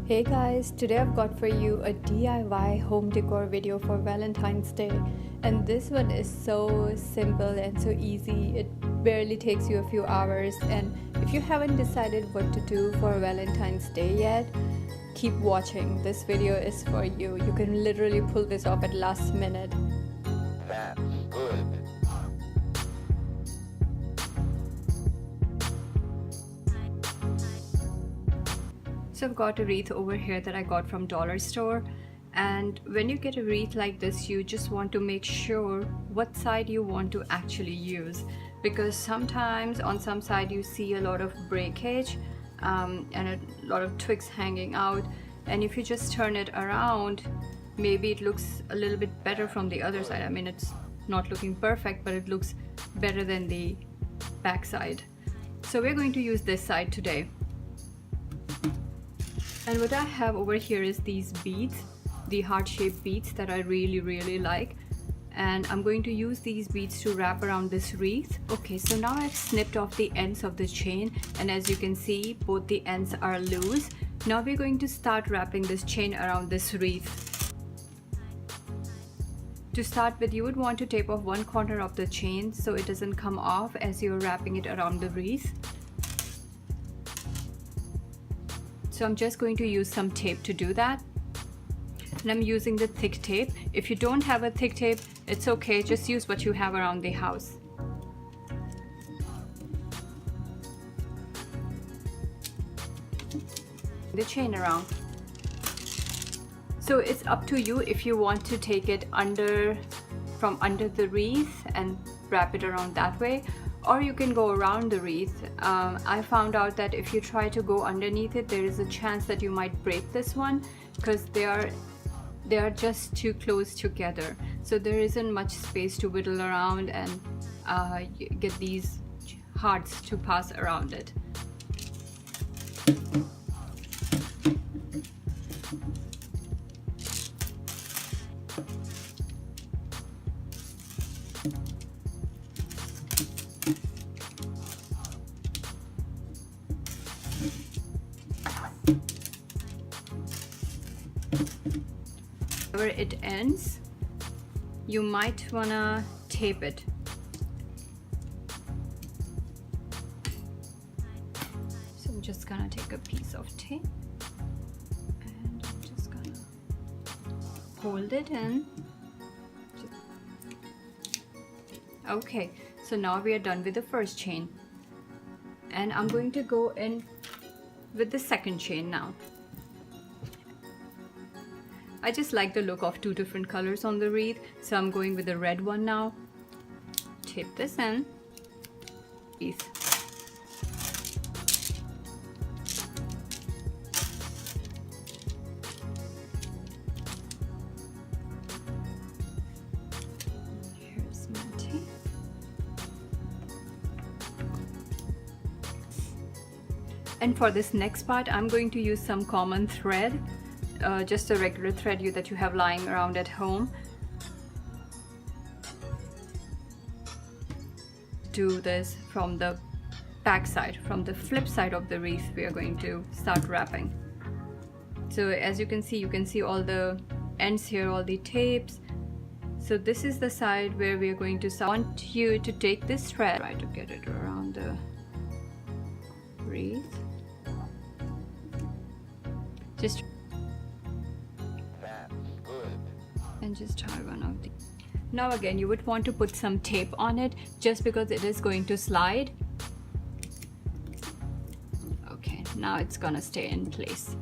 Hey guys, today I've got for you a DIY home decor video for Valentine's Day, and this one is so simple and so easy. It barely takes you a few hours, and if you haven't decided what to do for Valentine's Day yet, keep watching. This video is for you. You can literally pull this off at last minute. That's good. So I've got a wreath over here that I got from Dollar Store, and when you get a wreath like this, you just want to make sure what side you want to actually use, because sometimes on some side you see a lot of breakage and a lot of twigs hanging out, and if you just turn it around, maybe it looks a little bit better from the other side. I mean, it's not looking perfect, but it looks better than the back side. So we're going to use this side today. And what I have over here is these beads, the heart-shaped beads that I really like, and I'm going to use these beads to wrap around this wreath. Okay, so now I've snipped off the ends of the chain, and as you can see, both the ends are loose. Now we're going to start wrapping this chain around this wreath. To start with, you would want to tape off one corner of the chain so it doesn't come off as you're wrapping it around the wreath. So I'm just going to use some tape to do that, and I'm using the thick tape. If you don't have a thick tape, it's okay, just use what you have around the house. The chain around. So it's up to you if you want to take it from under the wreath and wrap it around that way, or you can go around the wreath. I found out that if you try to go underneath it, there is a chance that you might break this one because they are just too close together. So there isn't much space to whittle around and get these hearts to pass around it. Where it ends, you might wanna tape it. So I'm just gonna take a piece of tape and I'm just gonna hold it in. Okay, so now we are done with the first chain, and I'm going to go in with the second chain now. I just like the look of two different colors on the wreath, so I'm going with the red one now. Tape this in. Here's my tape. And for this next part, I'm going to use some common thread. Just a regular thread that you have lying around at home. Do this from the back side, from the flip side of the wreath. We are going to start wrapping. So as you can see all the ends here, all the tapes. So this is the side where we are going to start. I want you to take this thread, try to get it around the wreath. Just and just try one of these. Now again, you would want to put some tape on it just because it is going to slide. Okay, now it's gonna stay in place.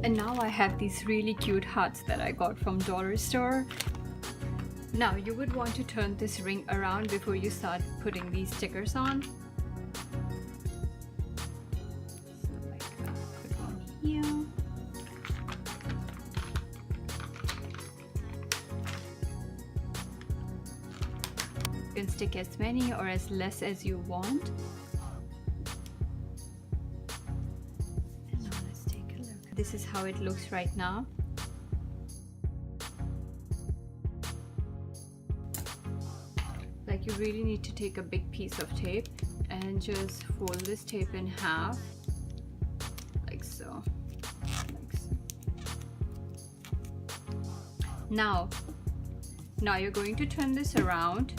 And now I have these really cute hearts that I got from Dollar Store. Now you would want to turn this ring around before you start putting these stickers on. make as many or as less as you want. And now let's take a look. This is how it looks right now. Like, you really need to take a big piece of tape and just fold this tape in half, like so. Now you're going to turn this around.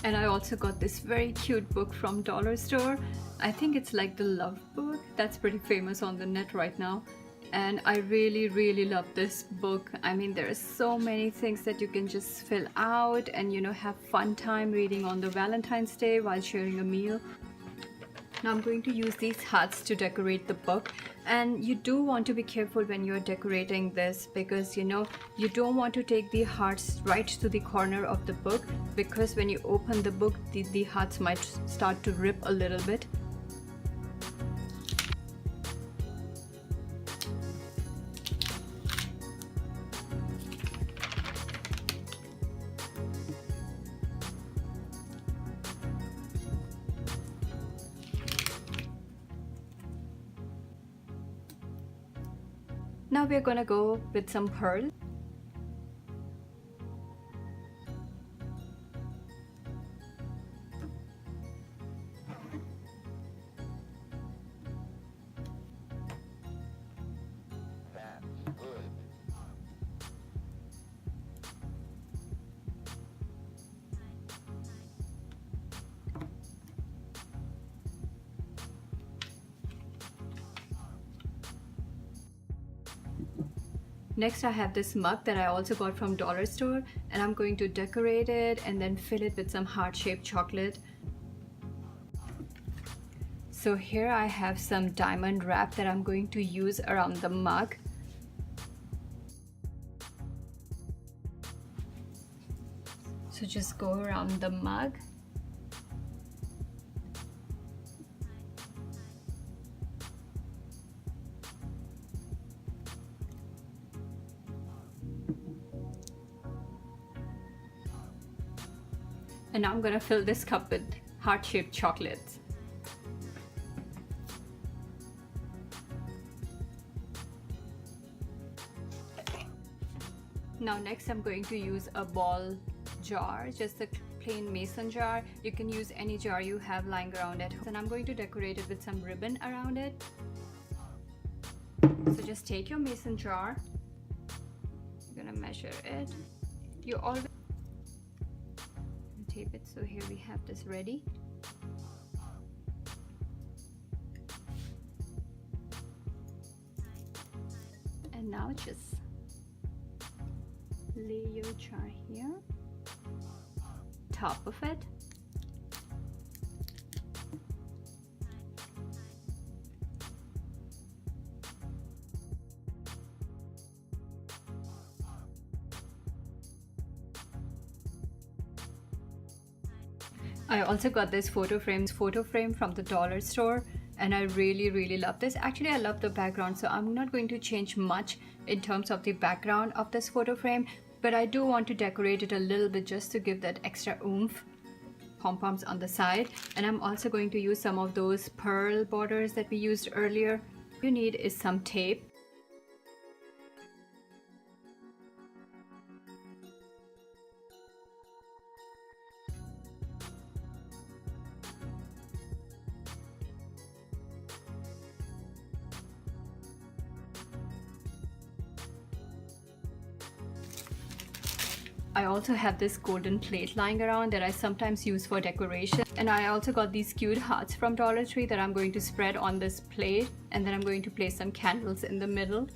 And I also got this very cute book from Dollar Store. I think it's like the Love book that's pretty famous on the net right now. And I really love this book. I mean, there are so many things that you can just fill out and, you know, have fun time reading on the Valentine's Day while sharing a meal. Now I'm going to use these hearts to decorate the book, and you do want to be careful when you're decorating this, because you know you don't want to take the hearts right to the corner of the book, because when you open the book the hearts might start to rip a little bit. Now we're gonna go with some pearl. That's good. Next, I have this mug that I also got from Dollar Store, and I'm going to decorate it and then fill it with some heart-shaped chocolate. So here I have some diamond wrap that I'm going to use around the mug. So just go around the mug. And now I'm gonna fill this cup with heart-shaped chocolates. Now next I'm going to use a ball jar, just a plain mason jar. You can use any jar you have lying around at home. And I'm going to decorate it with some ribbon around it. So just take your mason jar. You're gonna measure it. You always tape it. So here we have this ready. And now just lay your jar here, top of it. I also got this photo frame from the Dollar Store, and I really love this. Actually, I love the background, so I'm not going to change much in terms of the background of this photo frame, but I do want to decorate it a little bit just to give that extra oomph. Pom-poms on the side, and I'm also going to use some of those pearl borders that we used earlier. What you need is some tape. I also have this golden plate lying around that I sometimes use for decoration, and I also got these cute hearts from Dollar Tree that I'm going to spread on this plate, and then I'm going to place some candles in the middle.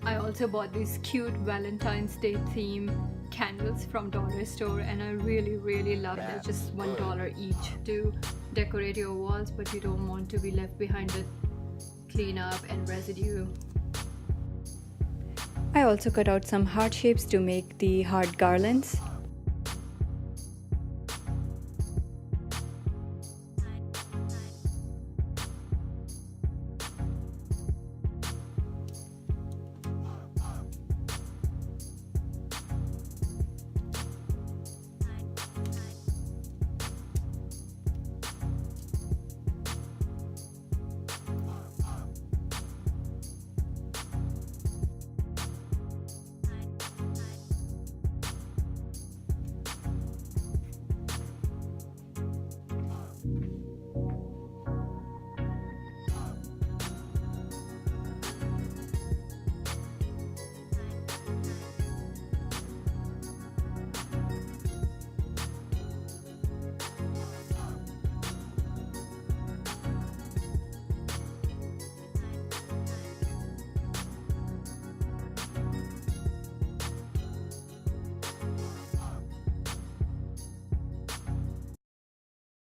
I also bought these cute Valentine's Day theme candles from Dollar Store, and I really love them. Just $1 each to decorate your walls, but you don't want to be left behind with cleanup and residue. I also cut out some heart shapes to make the heart garlands.